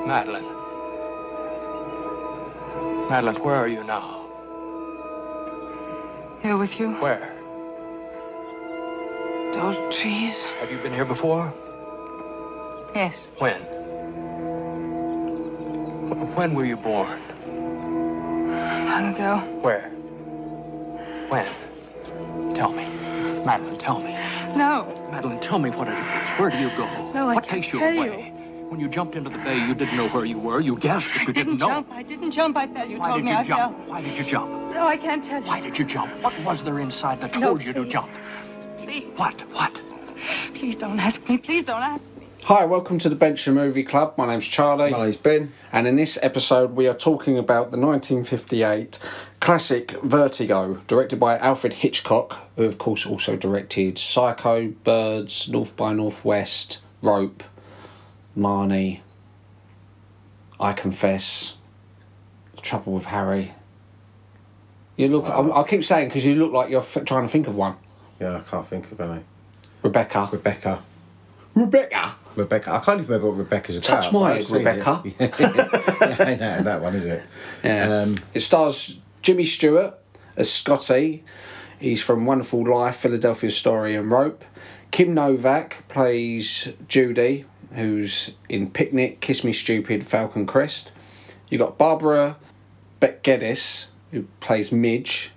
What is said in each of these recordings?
Madeline. Madeline, where are you now? Here with you. Where? Those trees. Have you been here before? Yes. When? When were you born? Long ago. Where? When? Tell me. Madeline, tell me. No. Madeline, tell me what it is. Where do you go? No, I what can't takes you tell away? When you jumped into the bay, you didn't know where you were. You guessed, but you didn't know. I didn't jump. I fell. You Why told did me you I jump? fell. Why did you jump? No, I can't tell you. Why did you jump? What was there inside that told you to jump? Please. What? Please don't ask me. Please don't ask me. Hi, welcome to the Bench and Movie Club. My name's Charlie. My name's Ben. And in this episode we are talking about the 1958 classic Vertigo, directed by Alfred Hitchcock, who of course also directed Psycho, Birds, North by Northwest, Rope, Marnie, I Confess, Trouble with Harry. You look. I keep saying because you look like you're trying to think of one. Yeah, I can't think of any. Rebecca. I can't even remember what Rebecca's about. Touch my head, Rebecca. Yeah, I know that one, is it? Yeah. It stars Jimmy Stewart as Scotty. He's from Wonderful Life, Philadelphia Story and Rope. Kim Novak plays Judy, who's in Picnic, Kiss Me Stupid, Falcon Crest. You got Barbara Beck-Geddes, who plays Midge,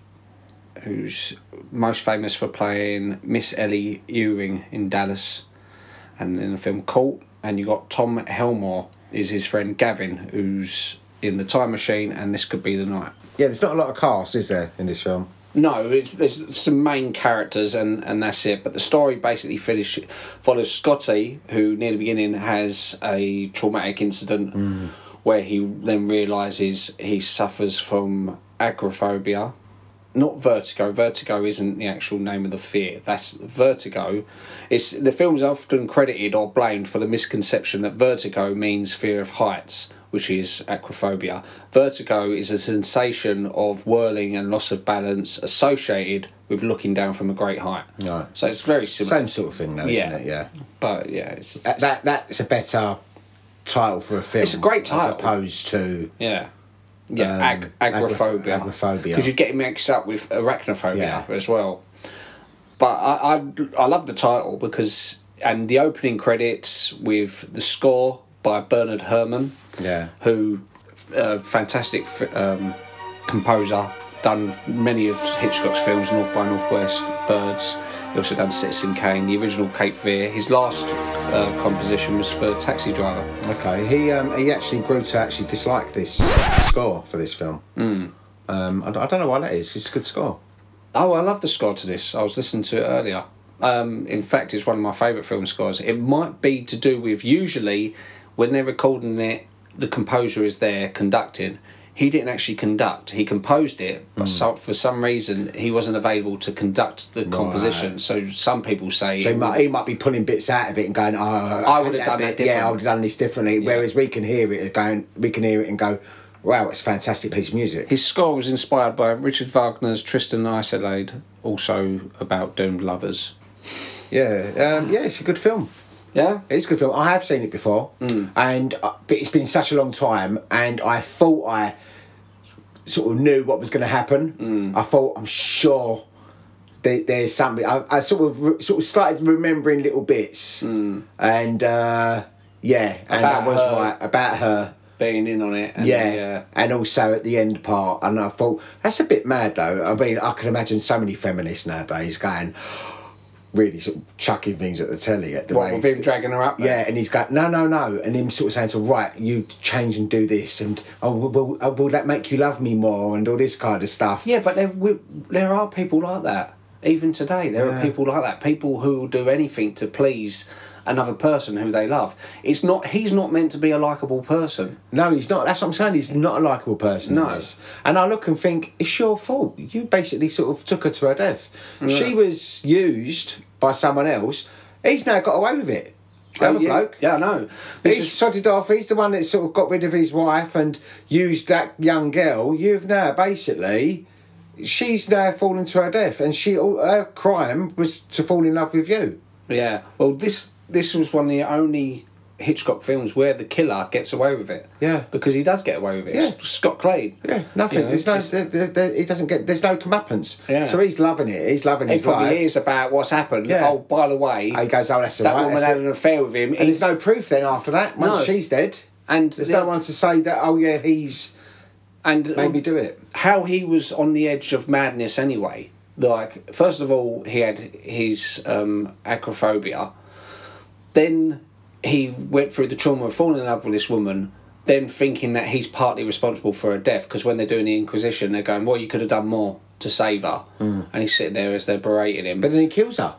who's most famous for playing Miss Ellie Ewing in Dallas and in the film Caught. And you got Tom Helmore is his friend Gavin, who's in The Time Machine and This Could Be the Night. Yeah, there's not a lot of cast, is there, in this film? No, there's some main characters and that's it. But the story basically follows Scotty, who near the beginning has a traumatic incident where he then realises he suffers from agoraphobia. Not vertigo. Vertigo isn't the actual name of the fear. That's vertigo. The film's often credited or blamed for the misconception that vertigo means fear of heights, which is acrophobia. Vertigo is a sensation of whirling and loss of balance associated with looking down from a great height. Right. So it's very similar. Same sort of thing, though, isn't it? Yeah. But yeah, That's a better title for a film. It's a great title. As opposed to... Yeah. Yeah, agoraphobia. Agoraphobia. Because you get it mixed up with arachnophobia as well. But I love the title because... And the opening credits with the score by Bernard Herrmann. Yeah. Who, fantastic composer, done many of Hitchcock's films, North by Northwest, Birds. He also done Citizen Kane, the original Cape Fear. His last composition was for Taxi Driver. Okay, he actually grew to actually dislike this score for this film. I don't know why that is. It's a good score. Oh, I love the score to this. I was listening to it earlier. In fact, it's one of my favourite film scores. It might be to do with, usually, when they're recording it, the composer is there conducting. He didn't actually conduct. He composed it, but for some reason he wasn't available to conduct the composition. So some people say... So he might be pulling bits out of it and going, I would have done that differently. Yeah, I would have done this differently. Yeah. Whereas we can hear it and go, wow, it's a fantastic piece of music. His score was inspired by Richard Wagner's Tristan and Isolde, also about doomed lovers. Yeah, it's a good film. Yeah? It's a good film. I have seen it before, but it's been such a long time, and I thought I sort of knew what was going to happen. I thought, I'm sure there's something. I sort of started remembering little bits, and I was right about her being in on it. And and also at the end part, and I thought, that's a bit mad though. I mean, I can imagine so many feminists nowadays going... really sort of chucking things at the telly at the way. With him dragging her up there? Yeah, and he's going, no, and him sort of saying, so right, you change and do this, and will that make you love me more, and all this kind of stuff. Yeah, but there are people like that. Even today, there are people like that. People who will do anything to please another person who they love. He's not meant to be a likeable person. No, he's not. That's what I'm saying. He's not a likeable person. No. And I look and think, it's your fault. You basically sort of took her to her death. Yeah. She was used by someone else. He's now got away with it. The other bloke. Yeah, I know. He's sodded off. He's the one that sort of got rid of his wife and used that young girl. You've now basically... She's now fallen to her death, and her crime was to fall in love with you. Yeah. Well, this was one of the only Hitchcock films where the killer gets away with it. Yeah. Because he does get away with it. Yeah. Scott Clay. Yeah, nothing. You know, he doesn't get. There's no comeuppance. Yeah. So he's loving it. He's loving his He probably life. hears about what's happened. Yeah. Oh, by the way, He goes, oh, that's all that right. woman had an affair with him. And there's no proof then after that. Once No. she's dead, And there's no one to say that. Oh yeah, he's and made me do it. How he was on the edge of madness anyway. Like, first of all, he had his acrophobia. Then he went through the trauma of falling in love with this woman, then thinking that he's partly responsible for her death, because when they're doing the Inquisition, they're going, well, you could have done more to save her. And he's sitting there as they're berating him. But then he kills her.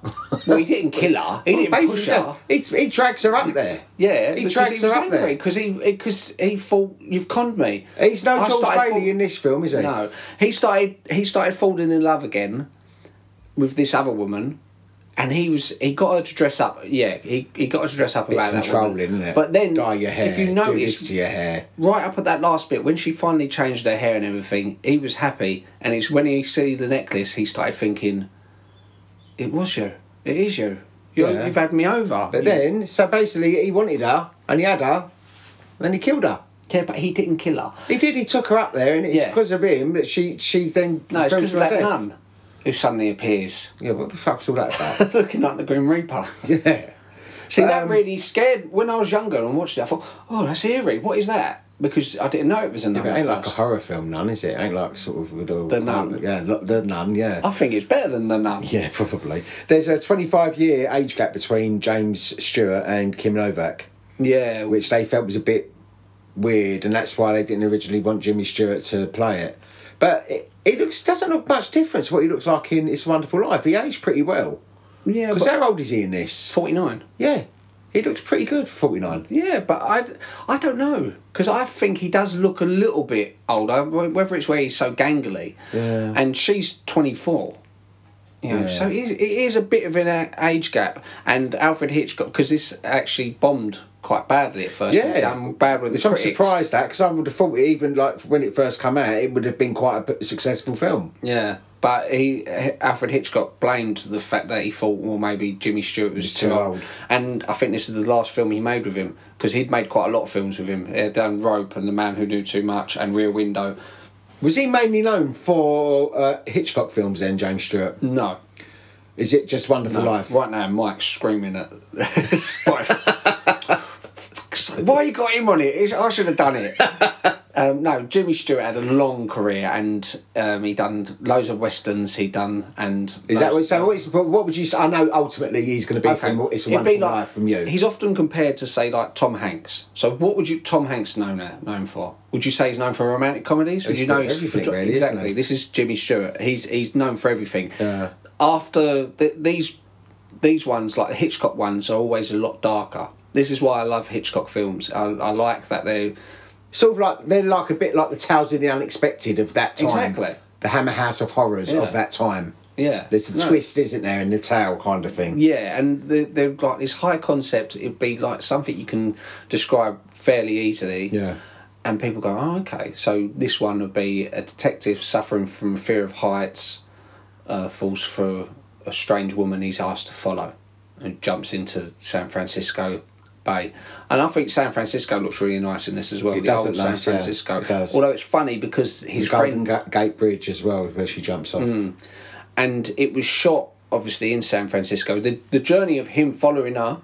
Well, he didn't kill her. He didn't Basically push her. he drags her up there. Yeah, he because drags he was her up there. angry, because he thought, you've conned me. He's no I George started Bailey in this film, is he? No. He started falling in love again with this other woman. And he got her to dress up. Yeah, he got her to dress up about that controlling, woman. isn't it? But then, Dye your hair. if you do notice, this to your hair. right up at that last bit, when she finally changed her hair and everything, he was happy. And it's when he see the necklace, he started thinking, "It was you. It is you. Yeah. You've had me over." But then, so basically, he wanted her, and he had her, and then he killed her. Yeah, but he didn't kill her. He did. He took her up there, and it's Yeah. because of him that she's then. No, it's goes because to of her that death. nun who suddenly appears, Yeah, what the fuck's all that about? looking like the Grim Reaper. Yeah. See, that really scared. When I was younger and watched it, I thought, "Oh, that's eerie. What is that?" Because I didn't know it was a nun. But it at ain't like a first. horror film, Nun, is it? Ain't like sort of with all The Nun. Yeah, the Nun. Yeah. I think it's better than the nun. Yeah, probably. There's a 25-year age gap between James Stewart and Kim Novak, Yeah, which they felt was a bit weird, and that's why they didn't originally want Jimmy Stewart to play it. But it doesn't look much different to what he looks like in It's a Wonderful Life. He aged pretty well. yeah. Because But how old is he in this? 49. Yeah, he looks pretty good for 49. Yeah, but I don't know, because I think he does look a little bit older. Whether it's where he's so gangly, Yeah. and she's 24. You know, Yeah. so it is a bit of an age gap. And Alfred Hitchcock, because this actually bombed quite badly at first. Yeah, Done bad with the which I'm critics. surprised at, because I would have thought even like when it first came out, it would have been quite a successful film. Yeah, but Alfred Hitchcock blamed the fact that he thought, well, maybe Jimmy Stewart was Too too old. old. And I think this is the last film he made with him, because he'd made quite a lot of films with him. He'd done Rope and The Man Who Knew Too Much and Rear Window. Was he mainly known for Hitchcock films then, James Stewart? No. Is it just Wonderful No. Life? Right now, Mike's screaming at why you got him on it? I should have done it. No, Jimmy Stewart had a long career, and he done loads of westerns. He done and Is that what? So what would you say? I know ultimately he's going to be from It's a It'd be Wonderful Life from you. He's often compared to, say, like Tom Hanks. So what would you Tom Hanks known for? Would you say he's known for romantic comedies? Would He's you know for everything, really, isn't exactly? he? This is Jimmy Stewart. He's known for everything. Yeah. After these ones, like the Hitchcock ones, are always a lot darker. This is why I love Hitchcock films. I like that they Sort of like they're like a bit like the Tales of the Unexpected of that time. Exactly. The Hammer House of Horrors Yeah. of that time. yeah. There's a twist, isn't there, in the tale kind of thing. Yeah, and they're like this high concept. It'd be like something you can describe fairly easily. Yeah. And people go, oh, okay. So this one would be a detective suffering from fear of heights, falls for a strange woman he's asked to follow, and jumps into San Francisco Bay. And I think San Francisco looks really nice in this as well. It the does old look nice, San yeah. Francisco. It does. Although it's funny because his The Golden friend... Gate Bridge as well, where she jumps off. And it was shot, obviously, in San Francisco. The journey of him following her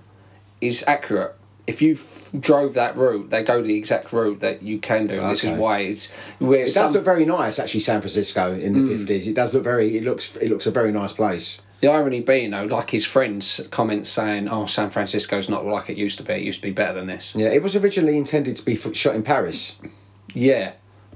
is accurate. If you drove that route, they go the exact route that you can do. This is Okay. why it's... Where It does look very nice, actually. San Francisco in the 50s. It does look very. It looks a very nice place. The irony being, though, like his friends comment saying, oh, San Francisco's not like it used to be. It used to be better than this. Yeah, it was originally intended to be shot in Paris. Yeah,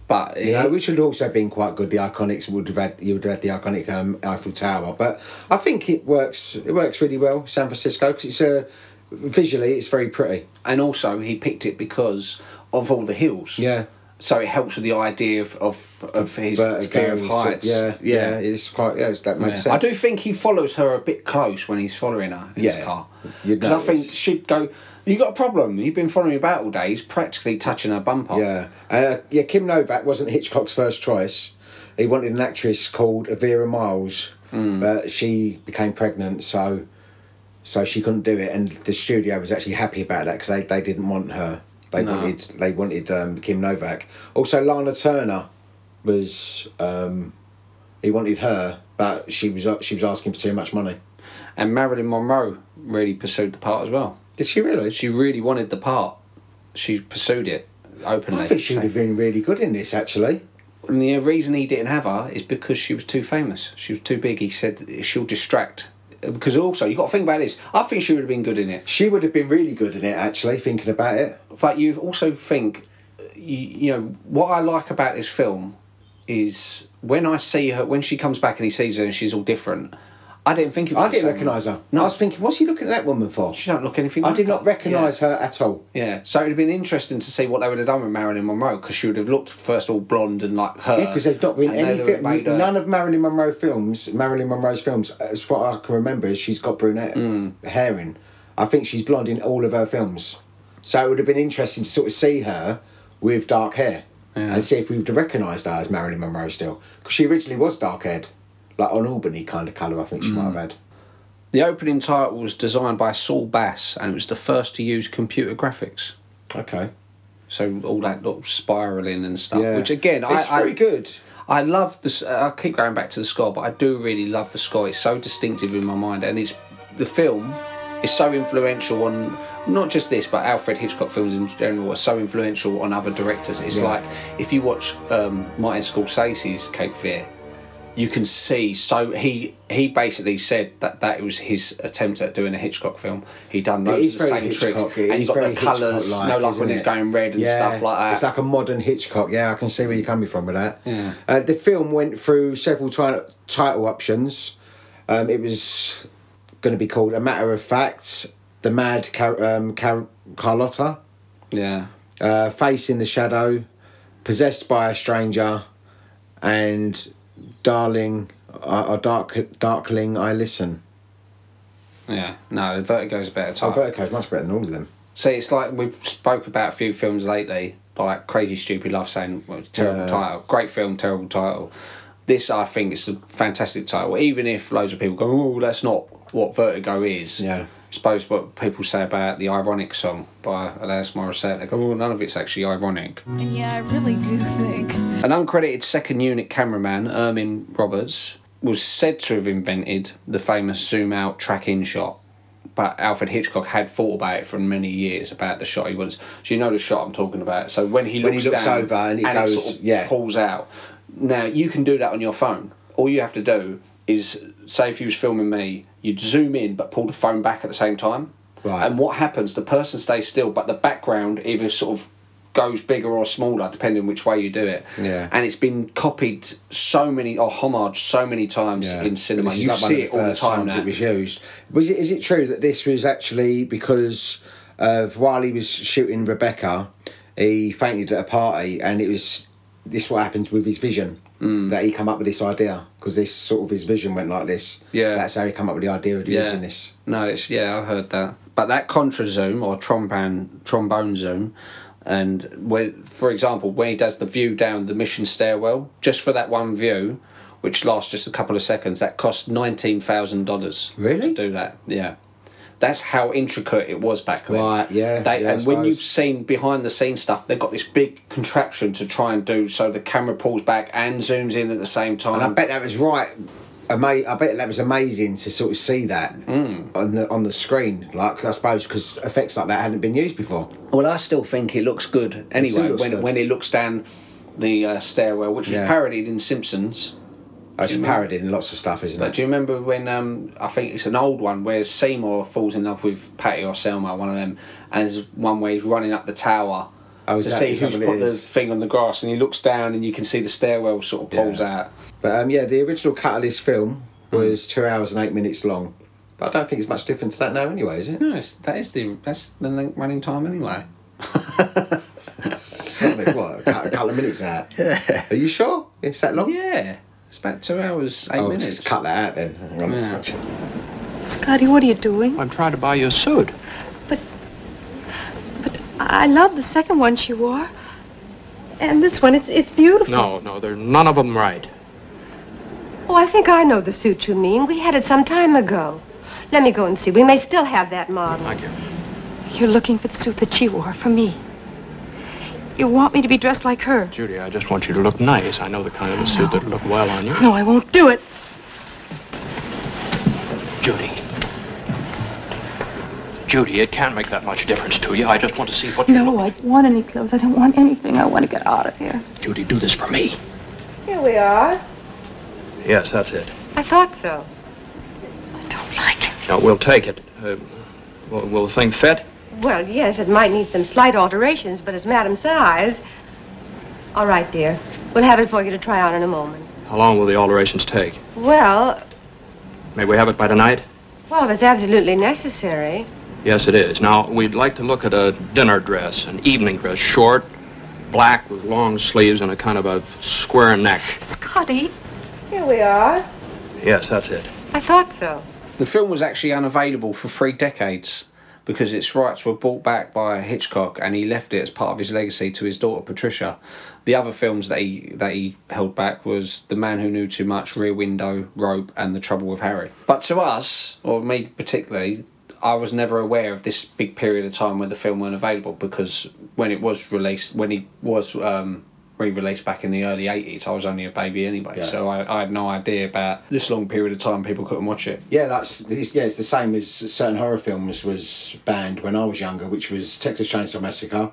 but... You know, which would also have been quite good. The Iconics would have had. You would have had the iconic Eiffel Tower, but I think it works. It works really well, San Francisco, because it's visually it's very pretty. And also, he picked it because of all the hills. Yeah. So it helps with the idea of his Vertigo, fear of heights. Yeah, it's quite. Yeah, that makes sense. I do think he follows her a bit close when he's following her in his car. You'd Because I think notice. she'd go, you got a problem, you've been following me about all day, he's practically touching her bumper. Yeah, Kim Novak wasn't Hitchcock's first choice. He wanted an actress called Vera Miles, but she became pregnant, so so she couldn't do it, and the studio was actually happy about that because they didn't want her. They wanted Kim Novak. Also, Lana Turner was he wanted her, but she was asking for too much money. And Marilyn Monroe really pursued the part as well. Did she really? She really wanted the part. She pursued it openly. I think she would have been really good in this, actually. And the reason he didn't have her is because she was too famous. She was too big. He said she'll distract. Because also, you've got to think about this. I think she would have been good in it. She would have been really good in it, actually, thinking about it. But you also think, you know, what I like about this film is when I see her, when she comes back and he sees her and she's all different, I didn't think it was I didn't recognise her. No. I was thinking, what's he looking at that woman for? She don't look anything I like did not her. recognise her at all. Yeah, so it would have been interesting to see what they would have done with Marilyn Monroe, because she would have looked first all blonde and like her. Yeah, because there's not been and any they'd have made her- none of Marilyn Monroe's films, as far as I can remember, is she's got brunette hair in. I think she's blonde in all of her films. So it would have been interesting to sort of see her with dark hair and see if we would have recognised her as Marilyn Monroe still. Because she originally was dark-haired, like an Albany kind of colour I think she might have had. The opening title was designed by Saul Bass, and it was the first to use computer graphics. Okay. So all that little spiralling and stuff, Yeah. which again, it's very good. I love this. I keep going back to the score, but I do really love the score. It's so distinctive in my mind, and the film is so influential on not just this, but Alfred Hitchcock films in general are so influential on other directors. It's like if you watch Martin Scorsese's Cape Fear, you can see. So he basically said that was his attempt at doing a Hitchcock film. He done loads of the same tricks, and you've got the colours, like when he's going red and stuff like that. It's like a modern Hitchcock. Yeah, I can see where you're coming from with that. Yeah. The film went through several title options. It was going to be called A Matter of Fact, The Mad Carlotta, Face in the Shadow, Possessed by a Stranger, and Darling I Listen. Yeah, no, Vertigo's a better title. Vertigo's much better than all of them. See, it's like we've spoke about a few films lately, like Crazy Stupid Love, saying terrible title, great film, terrible title. This, I think, is a fantastic title, even if loads of people go, oh, that's not what Vertigo is. Yeah. I suppose what people say about the Ironic song by Alanis Morissette, they go, oh, none of it's actually ironic. And yeah, I really do think. An uncredited second unit cameraman, Ermin Roberts, was said to have invented the famous zoom out track in shot. But Alfred Hitchcock had thought about it for many years, about the shot he wants. So you know the shot I'm talking about. So when he looks down over and it sort of pulls out. Now, you can do that on your phone. All you have to do is, say if you was filming me, you'd zoom in but pull the phone back at the same time. Right. And what happens, the person stays still, but the background either sort of goes bigger or smaller, depending which way you do it. Yeah. And it's been copied so many, or homaged so many times in cinema. You see it all the time now. It was used. Is it true that this was actually because of while he was shooting Rebecca, he fainted at a party, and it was this what happens with his vision, that he come up with this idea, because this sort of his vision went like this. Yeah. That's how he come up with the idea of using this. No, I heard that. But that contra zoom, or trombone zoom, and when, for example, when he does the view down the mission stairwell, just for that one view, which lasts just a couple of seconds, that cost $19,000. Really? To do that, yeah. That's how intricate it was back then. Right, yeah. And when you've seen behind the scenes stuff, they've got this big contraption to try and do so the camera pulls back and zooms in at the same time. And I bet that was right. I bet that was amazing to sort of see that on the screen. Like, I suppose because effects like that hadn't been used before. Well, I still think it looks good anyway when it looks down the stairwell, which was parodied in Simpsons. It's parodied in lots of stuff, isn't But it? do you remember when, I think it's an old one, where Seymour falls in love with Patty or Selma, one of them, and there's one where he's running up the tower to see who's put the thing on the grass, and he looks down and you can see the stairwell sort of pulls out. But the original cut of this film was 2 hours and 8 minutes long. But I don't think it's much different to that now anyway, is it? No, that's the running time anyway. Something, what, a couple of minutes out? Yeah. Are you sure it's that long? Yeah. It's about 2 hours, 8 minutes. Just cut that out then. Hang on, Scotty, what are you doing? I'm trying to buy you a suit. But I love the second one she wore. And this one, it's beautiful. No, they're none of them right. Oh, I think I know the suit you mean. We had it some time ago. Let me go and see. We may still have that model. Thank you. You're looking for the suit that she wore for me. You want me to be dressed like her. Judy, I just want you to look nice. I know the kind of a suit that'll look well on you. No, I won't do it. Judy. Judy, it can't make that much difference to you. I just want to see what you No, look. I don't want any clothes. I don't want anything. I want to get out of here. Judy, do this for me. Here we are. Yes, that's it. I thought so. I don't like it. No, we'll take it. Will the thing fit? Well, yes, it might need some slight alterations, but it's Madam's size. All right, dear. We'll have it for you to try on in a moment. How long will the alterations take? Well, May we have it by tonight? if it's absolutely necessary. Yes, it is. Now, we'd like to look at a dinner dress, an evening dress, short, black with long sleeves and a kind of a square neck. Scotty. Here we are. Yes, that's it. I thought so. The film was actually unavailable for 3 decades because its rights were bought back by Hitchcock, and he left it as part of his legacy to his daughter Patricia. The other films that he held back was The Man Who Knew Too Much, Rear Window, Rope, and The Trouble with Harry. But to us, or me particularly, I was never aware of this big period of time where the film weren't available, because when it was released, when he was re-released back in the early 80s, I was only a baby anyway, so I had no idea about this long period of time people couldn't watch it. Yeah, it's the same as certain horror films was banned when I was younger, which was Texas Chainsaw Massacre,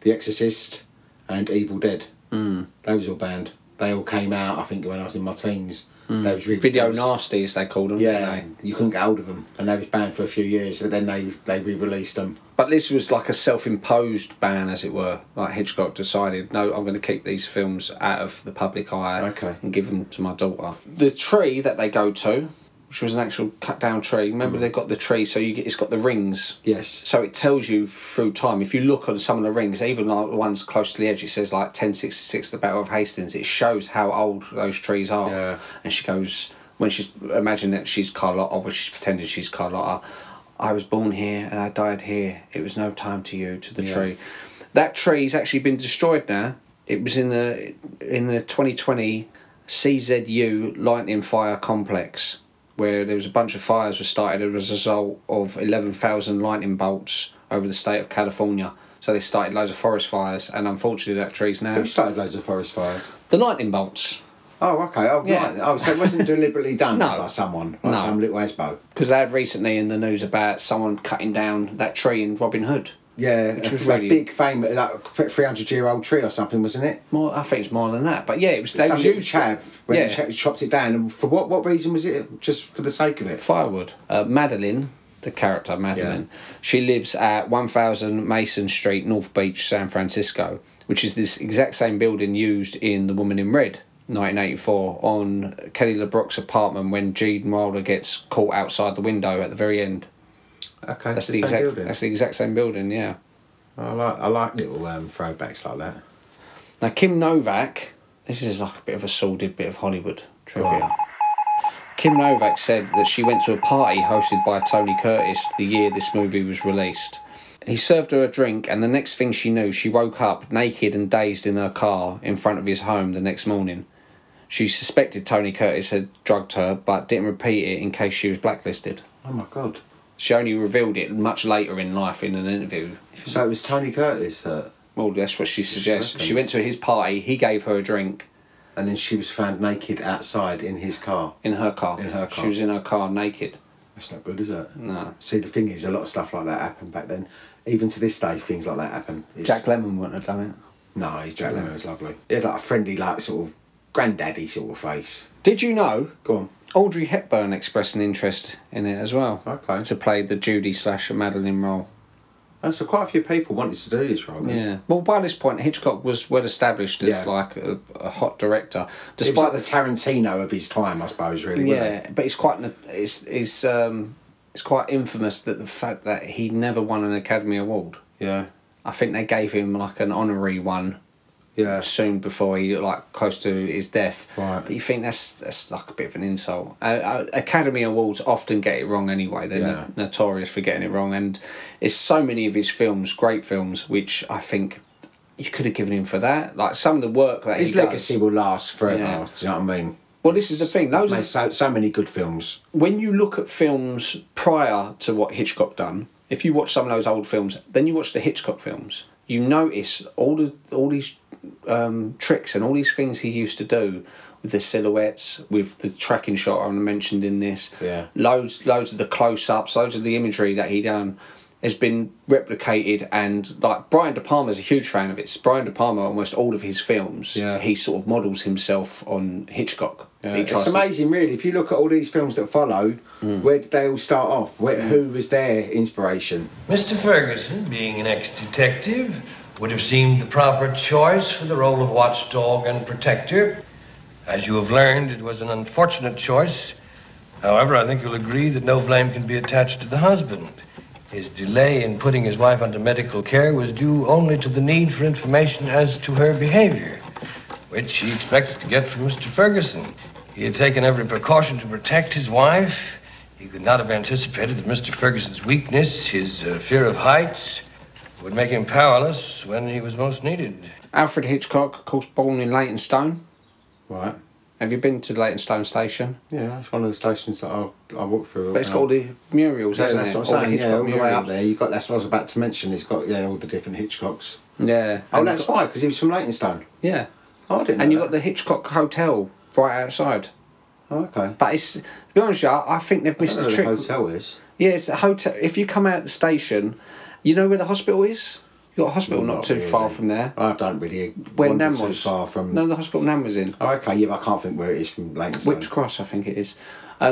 The Exorcist, and Evil Dead. They was all banned. They all came out, I think, when I was in my teens. They was Video nasty, as they called them. Yeah, you couldn't get hold of them, and they was banned for a few years, but then they re-released them. But this was like a self-imposed ban, as it were. Like Hitchcock decided, no, I'm going to keep these films out of the public eye and give them to my daughter. The tree that they go to, which was an actual cut-down tree. Remember, they've got the tree, so it's got the rings. Yes. So it tells you through time. If you look on some of the rings, even like the ones close to the edge, it says like 1066, the Battle of Hastings. It shows how old those trees are. Yeah. And she goes, when she's imagining that she's Carlotta, or she's pretending she's Carlotta, I was born here and I died here. It was no time to you, to the tree. That tree's actually been destroyed now. It was in the 2020 CZU lightning fire complex, where there was a bunch of fires were started as a result of 11,000 lightning bolts over the state of California. So they started loads of forest fires, and unfortunately that tree's now... Who started loads of forest fires? The lightning bolts. Oh, okay. Oh, Yeah. right. Oh, so it wasn't deliberately done No. by someone, No. some little asbo. Because they had recently in the news about someone cutting down that tree in Robin Hood. Yeah, Which was a really... big famous, like 300-year-old tree or something, wasn't it? More, I think it's more than that. But yeah, it was... They Some was little used chav when he chopped it down. And for what reason was it? Just for the sake of it? firewood. Madeline, the character Madeline, she lives at 1000 Mason Street, North Beach, San Francisco, which is this exact same building used in The Woman in Red, 1984, on Kelly LeBrock's apartment when Gene Wilder gets caught outside the window at the very end. Okay, That's the the same exact. building. That's the exact same building. Yeah. I like little throwbacks like that. Now Kim Novak. This is like a bit of a sordid bit of Hollywood trivia. Kim Novak said that she went to a party hosted by Tony Curtis the year this movie was released. He served her a drink, and the next thing she knew, she woke up naked and dazed in her car in front of his home the next morning. She suspected Tony Curtis had drugged her, but didn't repeat it in case she was blacklisted. Oh my God. She only revealed it much later in life in an interview. So it was Tony Curtis that... Well, that's what she suggests. reckons. She went to his party, he gave her a drink. And then she was found naked outside in his car. In her car. In her car. She was in her car naked. That's not good, is it? No. See, the thing is, a lot of stuff like that happened back then. Even to this day, things like that happen. Jack Lemmon wouldn't have done it. No, Jack Lemmon was lovely. He had like a friendly, like, sort of granddaddy sort of face. Did you know Go on. Audrey Hepburn expressed an interest in it as well? Okay. To play the Judy / Madeline role. And so quite a few people wanted to do this role. Then. Yeah. Well, by this point, Hitchcock was well established as like a hot director. Despite like the Tarantino of his time, I suppose, really. Yeah, but it's quite infamous that the fact that he never won an Academy Award. Yeah. I think they gave him like an honorary one. Yeah. Soon before he close to his death. Right. But you think that's like a bit of an insult. Academy Awards often get it wrong anyway. They're notorious for getting it wrong, and it's so many of his films, great films, which I think you could have given him for that. Like some of the work that his legacy will last forever. Yeah. Do you know what I mean? Well, this is the thing. Those made so many good films. When you look at films prior to what Hitchcock done, if you watch some of those old films, then you watch the Hitchcock films, you notice all these tricks and all these things he used to do with the silhouettes, with the tracking shot I mentioned in this. Yeah. Loads of the close-ups, loads of the imagery that he done has been replicated, and like Brian De Palma's a huge fan of it. Brian De Palma, almost all of his films, he sort of models himself on Hitchcock. Yeah. It's amazing, really. If you look at all these films that follow, where did they all start off? Who was their inspiration? Mr. Ferguson, being an ex-detective, would have seemed the proper choice for the role of watchdog and protector. As you have learned, it was an unfortunate choice. However, I think you'll agree that no blame can be attached to the husband. His delay in putting his wife under medical care was due only to the need for information as to her behavior, which he expected to get from Mr. Ferguson. He had taken every precaution to protect his wife. He could not have anticipated that Mr. Ferguson's weakness, his fear of heights, would make him powerless when he was most needed. Alfred Hitchcock, of course, born in Leytonstone. Right. Have you been to Leytonstone Station? Yeah, it's one of the stations that I walk through. But it's got all the murals, hasn't it? That's what I'm saying. Yeah, all the way up there. That's what I was about to mention. It's got all the different Hitchcocks. Yeah. Oh, that's why, because he was from Leytonstone. Yeah. Oh, I didn't know And you've that. got the Hitchcock Hotel right outside. Oh, okay. But it's, to be honest with you, I think they've missed the trick. The hotel is. Yeah, it's a hotel. If you come out of the station, you know where the hospital is? You've got a hospital not too far from there. I don't really Where Nam too was. far from... No, the hospital Nam was in. Oh, okay, yeah, but I can't think where it is from Leytonstone. Whips Cross, I think it is.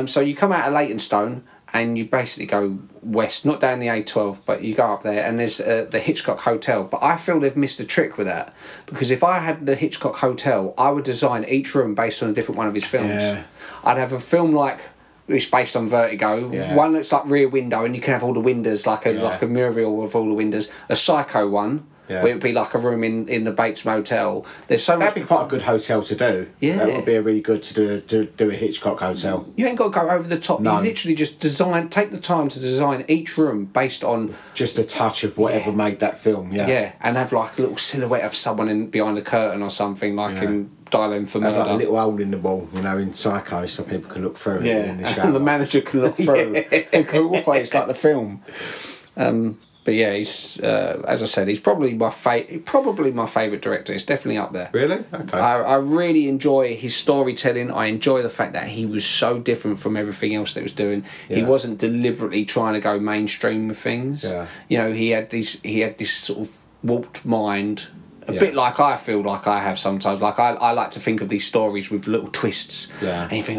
So you come out of Leytonstone and you basically go west, not down the A12, but you go up there and there's the Hitchcock Hotel. But I feel they've missed a trick with that, because if I had the Hitchcock Hotel, I would design each room based on a different one of his films. Yeah. I'd have a film like... It's based on Vertigo. Yeah. One that's like Rear Window, and you can have all the windows like a mural of all the windows. A Psycho one, where it'd be like a room in the Bates Motel. There's so much. That'd be quite a good hotel to do. Yeah, that would be a really good to do a Hitchcock hotel. You ain't got to go over the top. No. You literally just take the time to design each room based on just a touch of whatever made that film. Yeah, yeah, and have like a little silhouette of someone behind a curtain or something, like in Dial M for Murder. Have like a little hole in the wall, in Psycho, so people can look through it in the shower. And the manager can look through. And can always like the film. But yeah, he's as I said, he's probably my favourite director. It's definitely up there. Really? Okay. I really enjoy his storytelling. I enjoy the fact that he was so different from everything else that he was doing. Yeah. He wasn't deliberately trying to go mainstream with things. Yeah. He had this sort of warped mind. A bit like I feel like I have sometimes. Like I like to think of these stories with little twists. Yeah. And you think,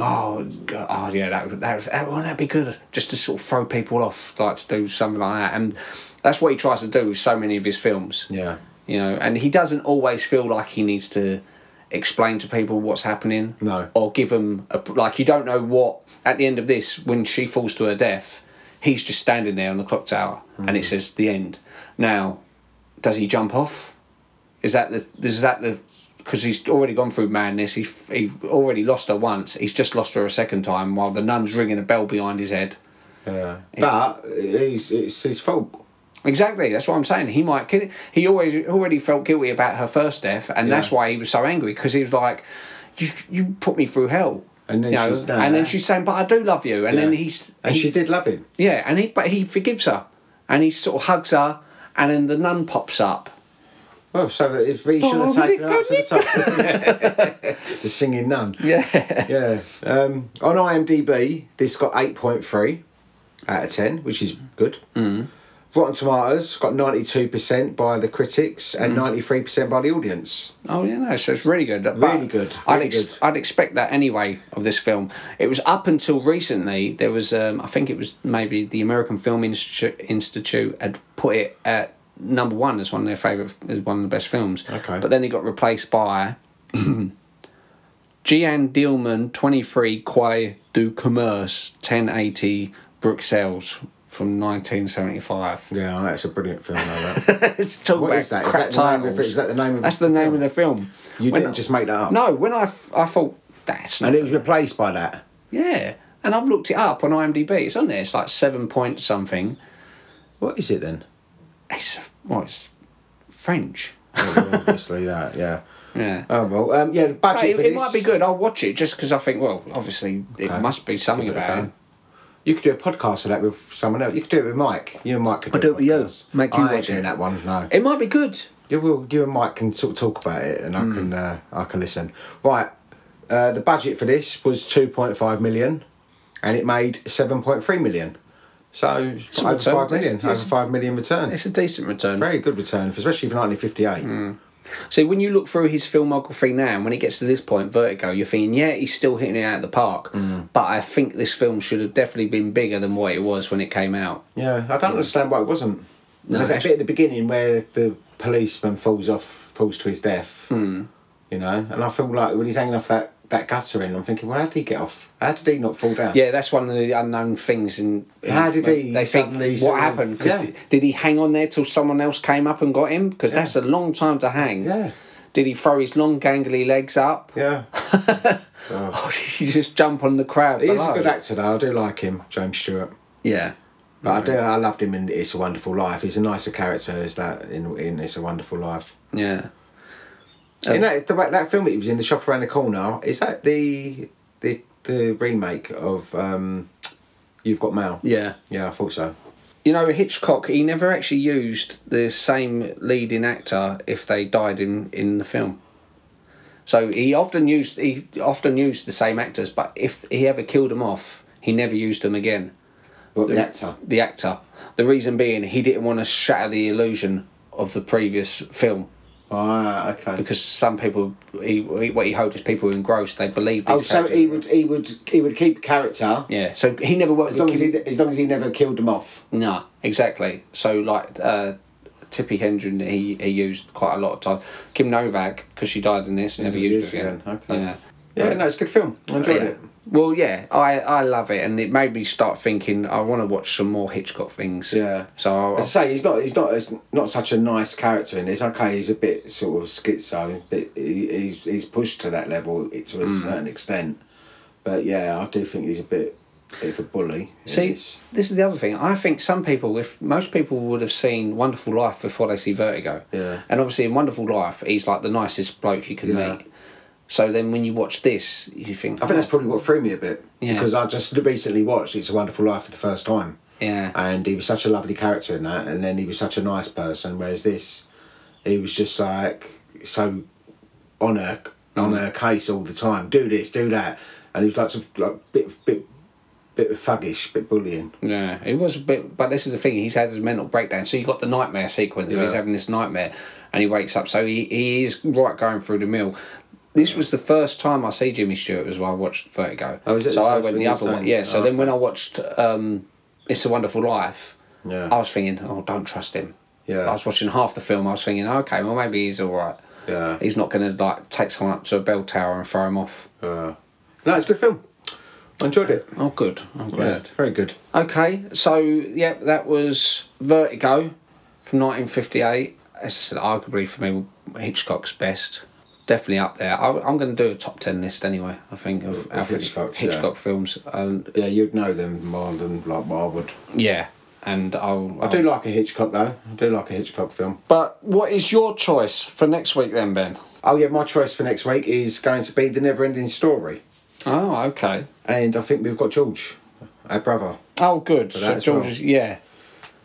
that'd be good. Just to sort of throw people off, like to do something like that. And that's what he tries to do with so many of his films. Yeah. And he doesn't always feel like he needs to explain to people what's happening. No. Or give them you don't know what at the end of this, when she falls to her death, he's just standing there on the clock tower and it says the end. Now, does he jump off? Is that the because he's already gone through madness. He already lost her once. He's just lost her a second time while the nun's ringing a bell behind his head. Yeah, but it's his fault. Exactly, that's what I'm saying. He might kill it. He already felt guilty about her first death, and that's why he was so angry, because he was like, "You put me through hell." And then she's saying, "But I do love you." And then she did love him. Yeah, but he forgives her, and he sort of hugs her, and then the nun pops up. Well, so if we should have taken her up to the top. The singing nun. Yeah. Yeah. On IMDb, this got 8.3 out of 10, which is good. Rotten Tomatoes got 92% by the critics and 93% by the audience. Oh yeah, no, so it's really good. Really good. I'd expect that anyway of this film. It was up until recently. There was, I think it was maybe the American Film Institute had put it at number one as one of their favourite, one of the best films. Okay. But then it got replaced by Jeanne Dielman, 23 Quai du Commerce, 1080 Bruxelles, from 1975. Yeah, that's a brilliant film. That. It's talking about is that? crap titles. Is that the name of That's the name of the film. You didn't just make that up? No, when I thought, that's not... And it was replaced by that? Yeah, and I've looked it up on IMDb. It's on there. It's like 7 point something. What is it then? It's French. Obviously that, yeah. Yeah. Oh well, yeah. The budget for It this, might be good. I'll watch it just because I think, well, obviously it must be something Give it a about go. it. You could do a podcast of that with someone else. You could do it with Mike. You and Mike could do I'll do it with you. podcast. Make you I ain't watch doing it. that one. No. It might be good. You and Mike can sort of talk about it, and I can listen. Right. The budget for this was 2.5 million, and it made 7.3 million. So over 5 million. Over 5 million return. It's a decent return. Very good return, especially for 1958. See, when you look through his filmography now, and when it gets to this point, Vertigo, you're thinking, yeah, he's still hitting it out of the park. But I think this film should have definitely been bigger than what it was when it came out. Yeah, I don't understand why it wasn't. No, There's that bit at the beginning where the policeman falls to his death. You know, and I feel like when he's hanging off that gutter in, I'm thinking, well, how did he get off? How did he not fall down? Yeah, that's one of the unknown things. How did he They think, suddenly what sort of- happened? 'Cause yeah. did he hang on there till someone else came up and got him? Because that's a long time to hang. Yeah. Did he throw his long gangly legs up? Yeah. Or did he just jump on the crowd He is below? a good actor, though. I do like him, James Stewart. Yeah. But I loved him in It's a Wonderful Life. He's a nicer character as that in It's a Wonderful Life. Yeah. In that film that he was in, The Shop Around the Corner, is that the remake of You've Got Mail? Yeah. Yeah, I thought so. You know, Hitchcock, he never actually used the same leading actor if they died in the film. So he often used the same actors, but if he ever killed them off, he never used them again. What, the actor? The actor. The reason being, he didn't want to shatter the illusion of the previous film. Ah, okay. Because some people, what he hoped is people who engrossed, they believed these So characters. he would keep character Yeah, so he never worked as long with as he never killed them off. No, exactly. So like Tippi Hedren, he used quite a lot of time. Kim Novak, because she died in this, never used her again. Okay. Yeah. Yeah, no, it's a good film. I enjoyed Yeah. it. Well, yeah, I love it, and it made me start thinking I want to watch some more Hitchcock things. Yeah. So As I say, he's not such a nice character in this. Okay, he's a bit sort of schizo, but he's pushed to that level to a certain extent. But yeah, I do think he's a bit of a bully. See, this is the other thing. I think most people would have seen Wonderful Life before they see Vertigo. Yeah. And obviously in Wonderful Life, he's like the nicest bloke you can meet. So then when you watch this, you think... I think that's probably what threw me a bit. Yeah. Because I just recently watched It's a Wonderful Life for the first time. Yeah. And he was such a lovely character in that, and then he was such a nice person, whereas this, he was just like so on her case all the time. Do this, do that. And he was like bit thuggish, bit bullying. Yeah, he was a bit... But this is the thing, he's had his mental breakdown. So you got the nightmare sequence where he's having this nightmare and he wakes up. So he is right going through the mill. This was the first time I see Jimmy Stewart as well. I watched Vertigo. Oh, is it so the I first went one the you other were one. saying? Yeah, so Oh, then when okay. I watched It's a Wonderful Life, Yeah. I was thinking, oh, don't trust him. Yeah. I was watching half the film, I was thinking, okay, well, maybe he's all right. Yeah. He's not going to like take someone up to a bell tower and throw him off. No, it's a good film. I enjoyed it. Oh, good. I'm glad. Yeah, very good. Okay, so, yeah, that was Vertigo from 1958. As I said, arguably for me, Hitchcock's best. Definitely up there. I'm going to do a top 10 list anyway, I think, of Alfred Hitchcock films. Yeah, you'd know them more than like what I would. Yeah, and I do like a Hitchcock though. I do like a Hitchcock film. But what is your choice for next week then, Ben? Oh yeah, my choice for next week is going to be The Never-Ending Story. Oh, okay. And I think we've got George, our brother. Oh, good. For So that as George well. is, yeah.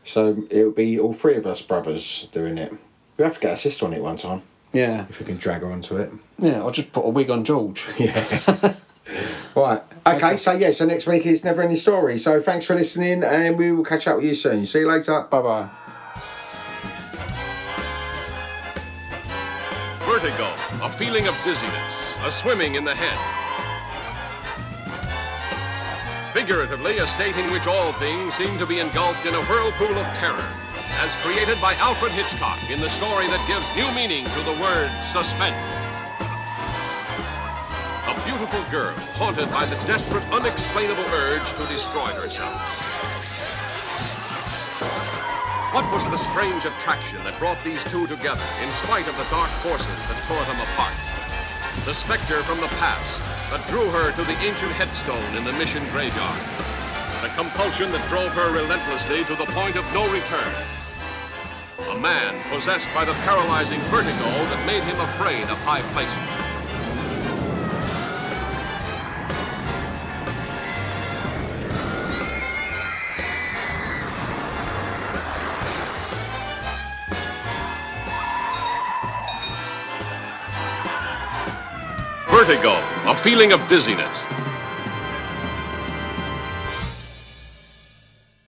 So it'll be all three of us brothers doing it. We have to get a sister on it one time, Yeah. if we can drag her onto it. Yeah, I'll just put a wig on George. Yeah. Right. Okay, so next week is Never Ending Story. So thanks for listening, and we will catch up with you soon. See you later. Bye-bye. Vertigo, a feeling of dizziness, a swimming in the head. Figuratively, a state in which all things seem to be engulfed in a whirlpool of terror, as created by Alfred Hitchcock in the story that gives new meaning to the word suspense. A beautiful girl haunted by the desperate, unexplainable urge to destroy herself. What was the strange attraction that brought these two together in spite of the dark forces that tore them apart? The specter from the past that drew her to the ancient headstone in the mission graveyard. The compulsion that drove her relentlessly to the point of no return. a man possessed by the paralyzing vertigo that made him afraid of high places. Vertigo, a feeling of dizziness,